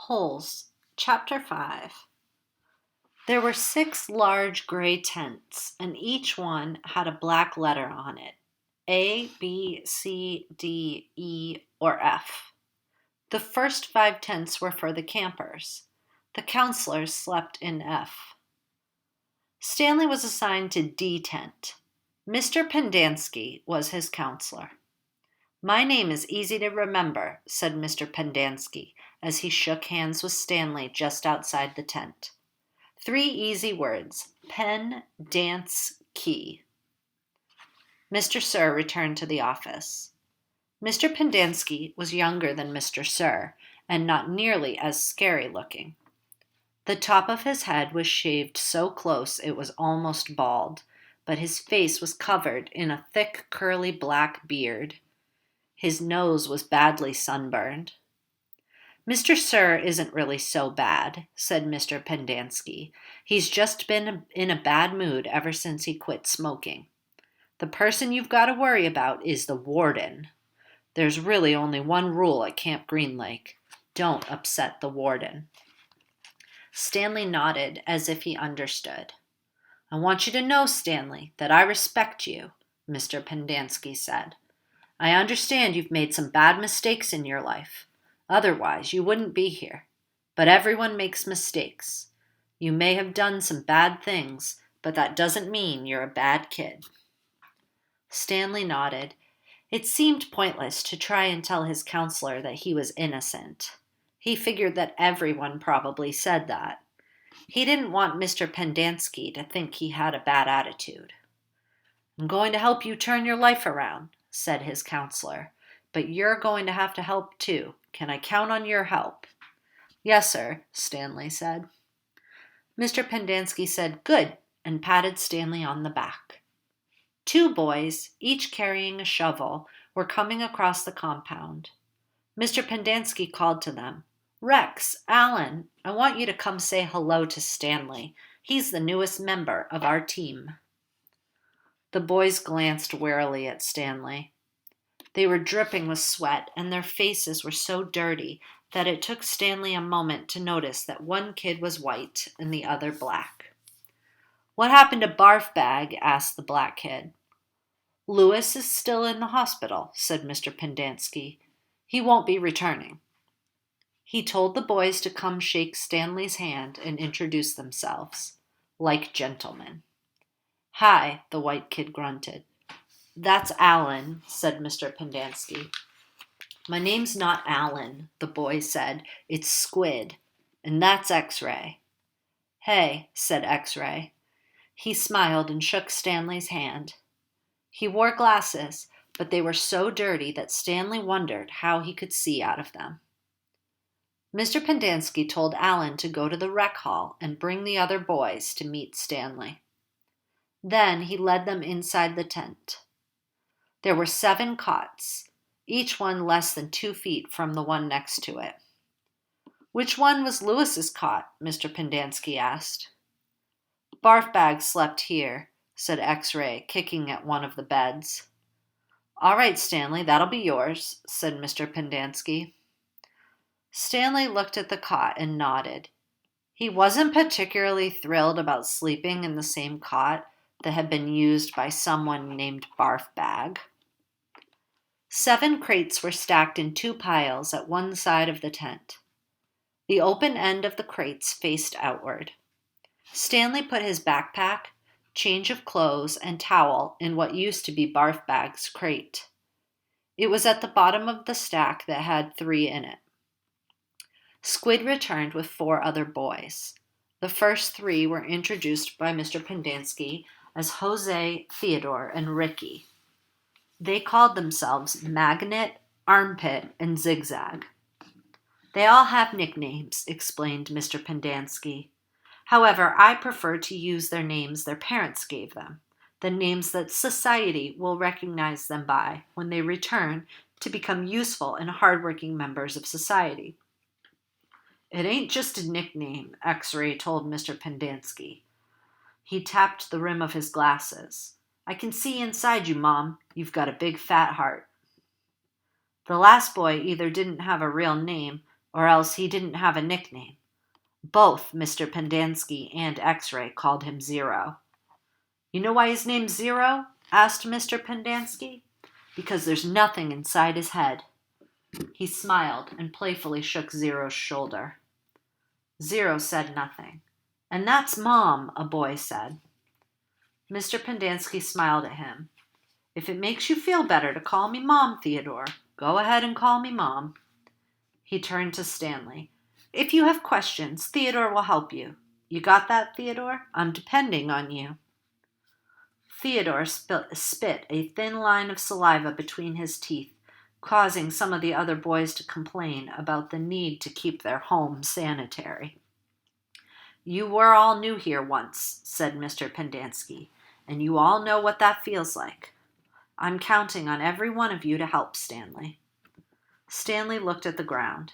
Holes, Chapter 5. There were 6 large gray tents, and each one had a black letter on it. A, B, C, D, E, or F. The first 5 tents were for the campers. The counselors slept in F. Stanley was assigned to D tent. Mr. Pendanski was his counselor. "My name is easy to remember," said Mr. Pendanski as he shook hands with Stanley just outside the tent. 3 easy words: pen, dance, key. Mr. Sir returned to the office. Mr. Pendanski was younger than Mr. Sir and not nearly as scary looking. The top of his head was shaved so close it was almost bald, but his face was covered in a thick curly black beard. His nose was badly sunburned. "Mr. Sir isn't really so bad," said Mr. Pendanski. "He's just been in a bad mood ever since he quit smoking. The person you've got to worry about is the warden. There's really only one rule at Camp Green Lake: don't upset the warden." Stanley nodded as if he understood. "I want you to know, Stanley, that I respect you," Mr. Pendanski said. "I understand you've made some bad mistakes in your life. Otherwise, you wouldn't be here. But everyone makes mistakes. You may have done some bad things, but that doesn't mean you're a bad kid." Stanley nodded. It seemed pointless to try and tell his counselor that he was innocent. He figured that everyone probably said that. He didn't want Mr. Pendanski to think he had a bad attitude. "I'm going to help you turn your life around," said his counselor. "But you're going to have to help too. Can I count on your help?" "Yes, sir," Stanley said. Mr. Pendanski said, "Good," and patted Stanley on the back. 2 boys, each carrying a shovel, were coming across the compound. Mr. Pendanski called to them, "Rex, Alan, I want you to come say hello to Stanley. He's the newest member of our team." The boys glanced warily at Stanley. They were dripping with sweat, and their faces were so dirty that it took Stanley a moment to notice that one kid was white and the other black. "What happened to Barf Bag?" asked the black kid. "Lewis is still in the hospital," said Mr. Pendanski. "He won't be returning." He told the boys to come shake Stanley's hand and introduce themselves, like gentlemen. "Hi," the white kid grunted. "That's Alan," said Mr. Pendanski. "My name's not Alan," the boy said. "It's Squid. And that's X-Ray." "Hey," said X-Ray. He smiled and shook Stanley's hand. He wore glasses, but they were so dirty that Stanley wondered how he could see out of them. Mr. Pendanski told Alan to go to the rec hall and bring the other boys to meet Stanley. Then he led them inside the tent. There were 7 cots, each one less than 2 feet from the one next to it. "Which one was Lewis's cot?" Mr. Pendanski asked. "Barf Bag slept here," said X-Ray, kicking at one of the beds. "All right, Stanley, that'll be yours," said Mr. Pendanski. Stanley looked at the cot and nodded. He wasn't particularly thrilled about sleeping in the same cot that had been used by someone named Barf Bag. 7 crates were stacked in 2 piles at one side of the tent. The open end of the crates faced outward. Stanley put his backpack, change of clothes, and towel in what used to be Barf Bag's crate. It was at the bottom of the stack that had 3 in it. Squid returned with 4 other boys. The first 3 were introduced by Mr. Pendanski as Jose, Theodore, and Ricky. They called themselves Magnet, Armpit, and Zigzag. "They all have nicknames," explained Mr. Pendanski. "However, I prefer to use their names their parents gave them, the names that society will recognize them by when they return to become useful and hardworking members of society." "It ain't just a nickname," X-Ray told Mr. Pendanski. He tapped the rim of his glasses. "I can see inside you, Mom. You've got a big fat heart." The last boy either didn't have a real name, or else he didn't have a nickname. Both Mr. Pendanski and X-Ray called him Zero. You know why his name's Zero? Asked Mr. Pendanski. Because there's nothing inside his head. He smiled and playfully shook Zero's shoulder. Zero said nothing. And that's Mom, a boy said. Mr. Pendanski smiled at him. If it makes you feel better to call me Mom, Theodore, go ahead and call me Mom. He turned to Stanley. If you have questions, Theodore will help you. You got that, Theodore? I'm depending on you. Theodore spit a thin line of saliva between his teeth, causing some of the other boys to complain about the need to keep their home sanitary. You were all new here once, said Mr. Pendanski, and you all know what that feels like. I'm counting on every one of you to help Stanley. Stanley looked at the ground.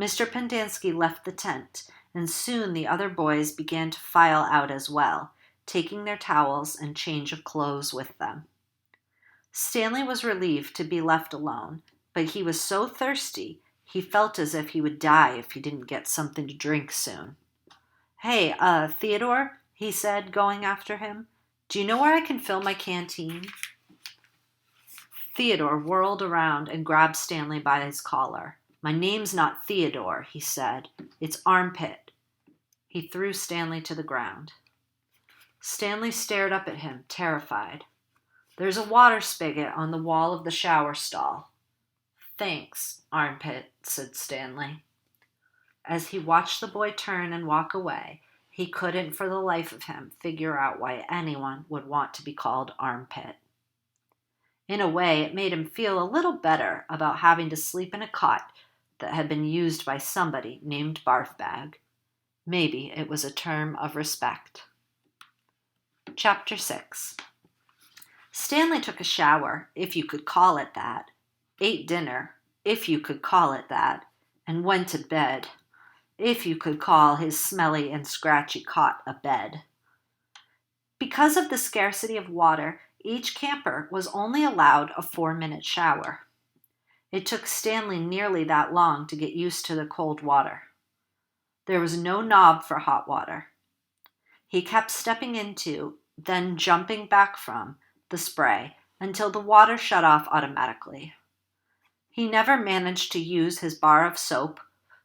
Mr. Pendanski left the tent, and soon the other boys began to file out as well, taking their towels and change of clothes with them. Stanley was relieved to be left alone, but he was so thirsty he felt as if he would die if he didn't get something to drink soon. Hey, Theodore, he said, going after him, do you know where I can fill my canteen? Theodore whirled around and grabbed Stanley by his collar. My name's not Theodore, he said. It's Armpit. He threw Stanley to the ground. Stanley stared up at him, terrified. There's a water spigot on the wall of the shower stall. Thanks, Armpit, said Stanley. As he watched the boy turn and walk away, he couldn't for the life of him figure out why anyone would want to be called Armpit. In a way, it made him feel a little better about having to sleep in a cot that had been used by somebody named Barfbag. Maybe it was a term of respect. Chapter 6. Stanley took a shower, if you could call it that, ate dinner, if you could call it that, and went to bed, if you could call his smelly and scratchy cot a bed. Because of the scarcity of water, each camper was only allowed a 4-minute shower. It took Stanley nearly that long to get used to the cold water. There was no knob for hot water. He kept stepping into, then jumping back from, the spray until the water shut off automatically. He never managed to use his bar of soap,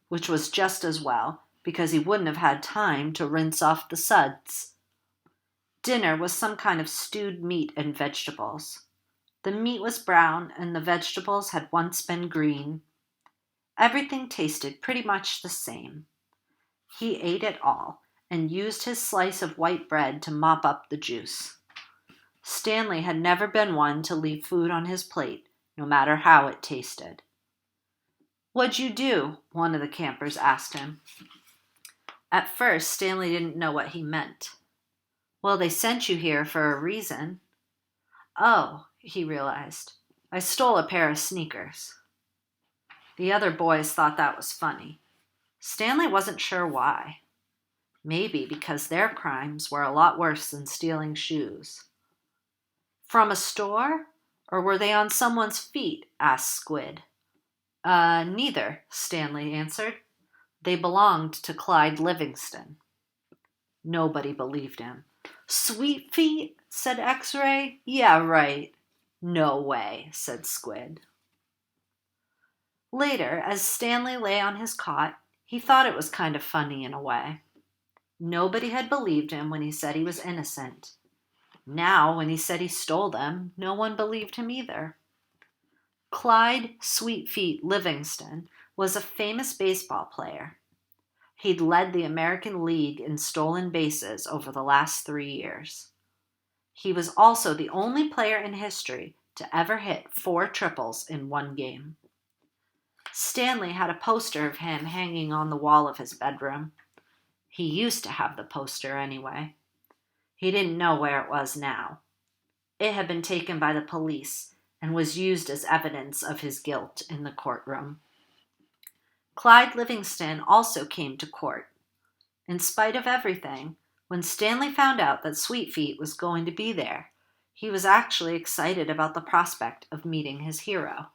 which was just as well, because he wouldn't have had time to rinse off the suds. Dinner was some kind of stewed meat and vegetables. The meat was brown and the vegetables had once been green. Everything tasted pretty much the same. He ate it all and used his slice of white bread to mop up the juice. Stanley had never been one to leave food on his plate, no matter how it tasted. What'd you do? One of the campers asked him. At first, Stanley didn't know what he meant. Well, they sent you here for a reason. Oh, he realized. I stole a pair of sneakers. The other boys thought that was funny. Stanley wasn't sure why. Maybe because their crimes were a lot worse than stealing shoes. From a store? Or were they on someone's feet? Asked Squid. Neither, Stanley answered. They belonged to Clyde Livingston. Nobody believed him. Sweet feet? Said X-Ray. Yeah, right. No way, said Squid. Later, as Stanley lay on his cot, he thought it was kind of funny in a way. Nobody had believed him when he said he was innocent. Now, when he said he stole them, no one believed him either. Clyde Sweetfeet Livingston was a famous baseball player. He'd led the American League in stolen bases over the last 3 years. He was also the only player in history to ever hit 4 triples in one game. Stanley had a poster of him hanging on the wall of his bedroom. He used to have the poster anyway. He didn't know where it was now. It had been taken by the police and was used as evidence of his guilt in the courtroom. Clyde Livingston also came to court. In spite of everything, when Stanley found out that Sweetfeet was going to be there, he was actually excited about the prospect of meeting his hero.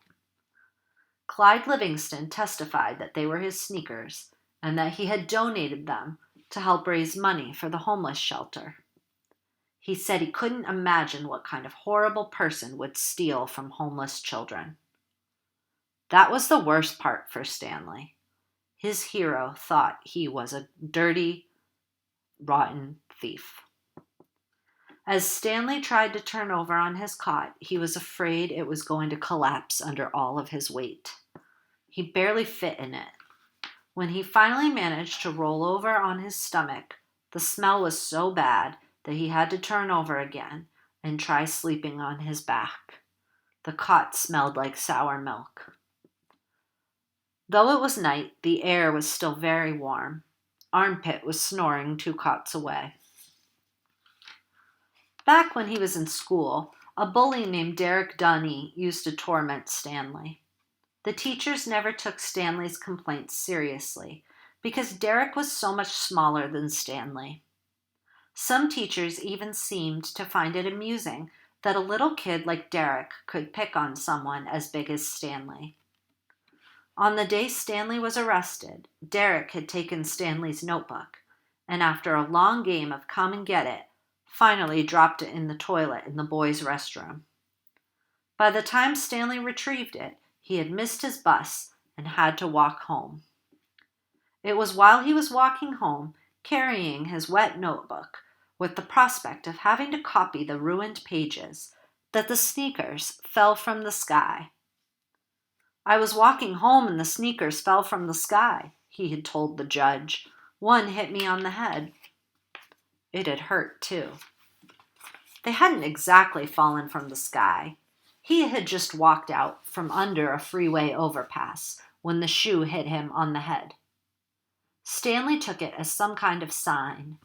Clyde Livingston testified that they were his sneakers and that he had donated them to help raise money for the homeless shelter. He said he couldn't imagine what kind of horrible person would steal from homeless children. That was the worst part for Stanley. His hero thought he was a dirty, rotten thief. As Stanley tried to turn over on his cot, he was afraid it was going to collapse under all of his weight. He barely fit in it. When he finally managed to roll over on his stomach, the smell was so bad that he had to turn over again and try sleeping on his back. The cot smelled like sour milk. Though it was night, the air was still very warm. Armpit was snoring 2 cots away. Back when he was in school, a bully named Derek Dunny used to torment Stanley. The teachers never took Stanley's complaints seriously because Derek was so much smaller than Stanley. Some teachers even seemed to find it amusing that a little kid like Derek could pick on someone as big as Stanley. On the day Stanley was arrested, Derek had taken Stanley's notebook, and after a long game of come and get it, finally dropped it in the toilet in the boys' restroom. By the time Stanley retrieved it, he had missed his bus and had to walk home. It was while he was walking home, carrying his wet notebook, with the prospect of having to copy the ruined pages, that the sneakers fell from the sky. "I was walking home and the sneakers fell from the sky," he had told the judge. "One hit me on the head." It had hurt, too. They hadn't exactly fallen from the sky. He had just walked out from under a freeway overpass when the shoe hit him on the head. Stanley took it as some kind of sign.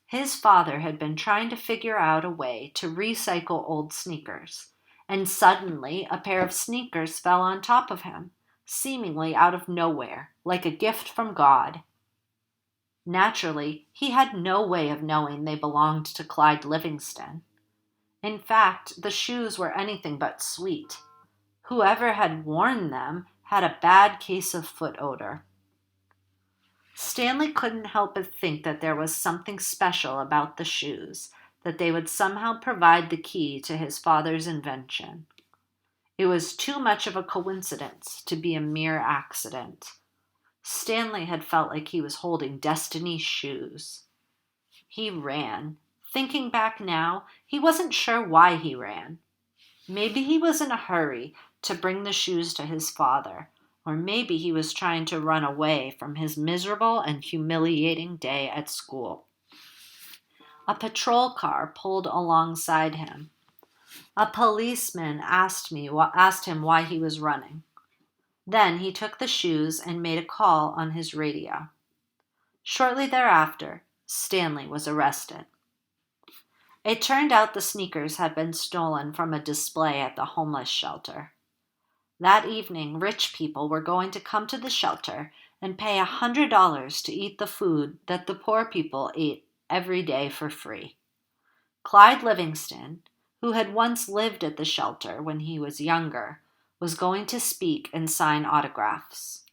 His father had been trying to figure out a way to recycle old sneakers, and suddenly a pair of sneakers fell on top of him, seemingly out of nowhere, like a gift from God. Naturally, he had no way of knowing they belonged to Clyde Livingston. In fact, the shoes were anything but sweet. Whoever had worn them had a bad case of foot odor. Stanley couldn't help but think that there was something special about the shoes, that they would somehow provide the key to his father's invention. It was too much of a coincidence to be a mere accident. Stanley had felt like he was holding destiny's shoes. He ran. Thinking back now, he wasn't sure why he ran. Maybe he was in a hurry to bring the shoes to his father, or maybe he was trying to run away from his miserable and humiliating day at school. A patrol car pulled alongside him. A policeman asked him why he was running. Then he took the shoes and made a call on his radio. Shortly thereafter, Stanley was arrested. It turned out the sneakers had been stolen from a display at the homeless shelter. That evening, rich people were going to come to the shelter and pay $100 to eat the food that the poor people ate every day for free. Clyde Livingston, who had once lived at the shelter when he was younger, was going to speak and sign autographs.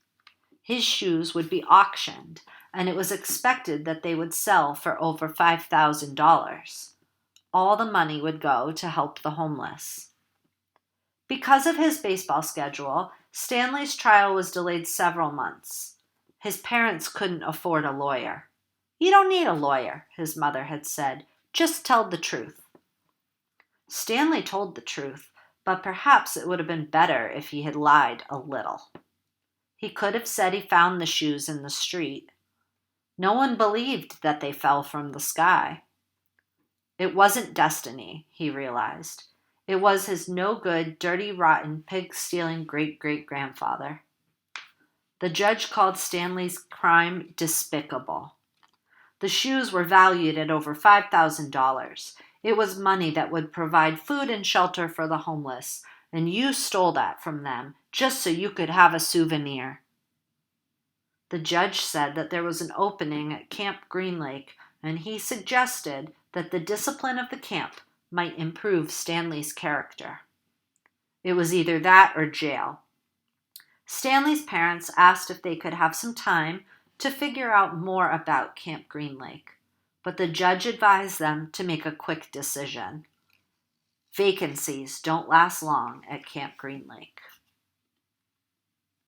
His shoes would be auctioned, and it was expected that they would sell for over $5,000. All the money would go to help the homeless. Because of his baseball schedule, Stanley's trial was delayed several months. His parents couldn't afford a lawyer. "You don't need a lawyer," his mother had said. "Just tell the truth." Stanley told the truth, but perhaps it would have been better if he had lied a little. He could have said he found the shoes in the street. No one believed that they fell from the sky. It wasn't destiny, he realized. It was his no-good, dirty, rotten, pig-stealing great-great-grandfather. The judge called Stanley's crime despicable. The shoes were valued at over $5,000. It was money that would provide food and shelter for the homeless, and you stole that from them just so you could have a souvenir. The judge said that there was an opening at Camp Green Lake, and he suggested that the discipline of the camp might improve Stanley's character. It was either that or jail. Stanley's parents asked if they could have some time to figure out more about Camp Green Lake, but the judge advised them to make a quick decision. Vacancies don't last long at Camp Green Lake.